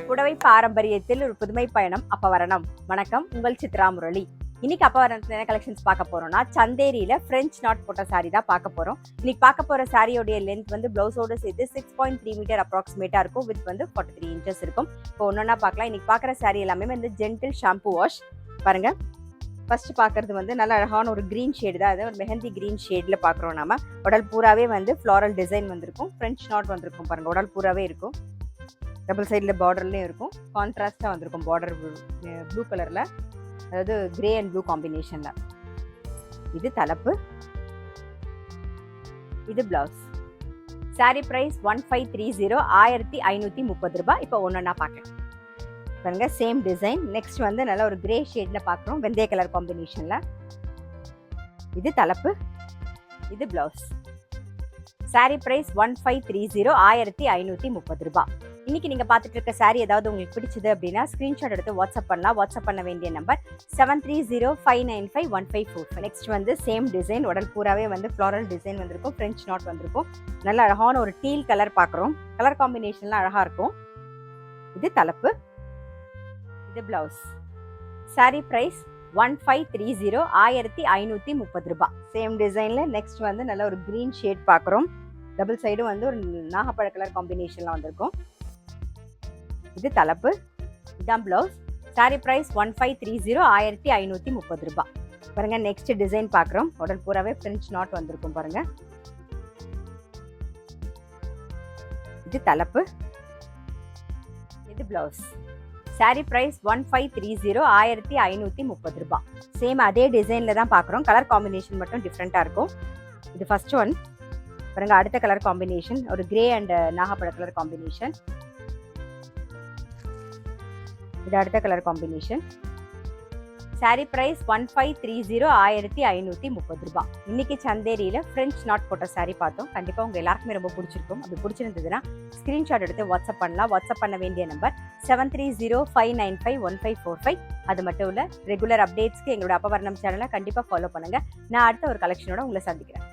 புடவை பாரம்பரியத்தில் ஒரு புதுமை பயணம் அப்பவரணம். வணக்கம், உங்கள் சித்ரா முரளி. இன்னைக்கு அப்பவரணத்துல என்ன கலெக்ஷன்ஸ் பார்க்க போறோம்னா, சந்தேரியில பிரெஞ்ச் நாட் போட்ட சாரி தான் பார்க்க போறோம். இன்னைக்கு பார்க்க போற சாரியோடைய லென்த் வந்து பிளவுஸோட சேர்த்து 6.3 மீட்டர் அப்ராக்சிமேட்டா இருக்கும். வித் வந்து 43 இன்ச்சஸ் இருக்கும். இப்போ ஒன்னொன்னா பார்க்கலாம். இன்னைக்கு பார்க்குற சாரி எல்லாமே வந்து ஜென்டில் ஷாம்பு வாஷ். பாருங்க, ஃபர்ஸ்ட் பார்க்கறது வந்து நல்ல அழகான ஒரு கிரீன் ஷேடு தான். அது ஒரு மெஹந்தி கிரீன் ஷேட்ல பார்க்குறோம். நம்ம உடல் பூராவே வந்து ஃப்ளாரல் டிசைன் வந்திருக்கும். பிரெஞ்ச் நாட் வந்திருக்கும். பாருங்க, உடல் பூராவே இருக்கும். டபுள் சைடில் பார்டர்லேயும் இருக்கும். கான்ட்ராஸ்டாக வந்திருக்கும். பார்டர் ப்ளூ கலரில், அதாவது கிரே அண்ட் ப்ளூ காம்பினேஷனில். இது தலைப்பு, இது பிளவுஸ். சாரி ப்ரைஸ் 1530, 1530 ரூபாய். இப்போ ஒன்றா பார்க்கலாம். பாருங்க, சேம் டிசைன். நெக்ஸ்ட் வந்து நல்ல ஒரு கிரே ஷேடில் பார்க்குறோம், வெந்தய கலர் காம்பினேஷனில். இது தலைப்பு, இது பிளவுஸ். சாரி ப்ரைஸ் 1530, 1530 ரூபாய். இன்னைக்கு நீங்க பார்த்துட்டு இருக்க சாரி ஏதாவது உங்களுக்கு பிடிச்சது அப்படின்னா ஸ்கிரீன்ஷாட் எடுத்து வாட்ஸ்அப் பண்ணலாம். வாட்ஸ்அப் பண்ண வேண்டிய நம்பர் 7305951545. நெக்ஸ்ட் வந்து சேம் டிசைன், உடல் பூராவே வந்து ஃப்ளாரல் டிசைன் வந்திருக்கும். பிரெஞ்ச் நாட் வந்திருக்கும். நல்ல அழகான ஒரு டீல் கலர் பார்க்குறோம். கலர் காம்பினேஷன்லாம் அழகா இருக்கும். இது தலைப்பு, இது பிளவுஸ். சாரி பிரைஸ் 1530, 1530 ரூபாய். சேம் டிசைன்ல நெக்ஸ்ட் வந்து நல்ல ஒரு கிரீன் ஷேட் பார்க்குறோம். டபுள் சைடும் வந்து ஒரு நாகப்பழ கலர் காம்பினேஷன்லாம் வந்திருக்கும். இது தலைப்பு, இதுதான் பிளவுஸ். சாரி பிரைஸ் 1530, 1530 ரூபாய். பாருங்க, நெக்ஸ்ட் டிசைன் பார்க்குறோம். உடல் பூராவே பிரெஞ்ச் நாட் வந்திருக்கும். பாருங்க, இது தலைப்பு, இது பிளவுஸ். சாரி பிரைஸ் 1530, 1530 ரூபாய். சேம் அதே டிசைன்ல தான் பார்க்குறோம். கலர் காம்பினேஷன் மட்டும் டிஃப்ரெண்டா இருக்கும். இது ஃபர்ஸ்ட் ஒன். பாருங்க, அடுத்த கலர் காம்பினேஷன் ஒரு கிரே அண்ட் நாகப்பழ கலர் காம்பினேஷன். இது அடுத்த கலர் காம்பினேஷன். சாரி பிரைஸ் 1530, 1530 ரூபாய். இன்னைக்கு சந்தேரியில பிரெஞ்ச் நாட் போட்ட சாரி பார்த்தோம். கண்டிப்பா உங்க எல்லாருக்குமே ரொம்ப பிடிச்சிருக்கும். அப்படி பிடிச்சிருந்ததுன்னா ஸ்கிரீன்ஷாட் எடுத்து வாட்ஸ்அப் பண்ணலாம். வாட்ஸ்அப் பண்ண வேண்டிய நம்பர் 7305951545. அது மட்டும் இல்ல, ரெகுலர் அப்டேட்ஸ்க்கு எங்களோட அப்பவரணம் சேனலை கண்டிப்பா ஃபாலோ பண்ணுங்க. நான் அடுத்த ஒரு கலெக்ஷனோட உங்களை சந்திக்கிறேன்.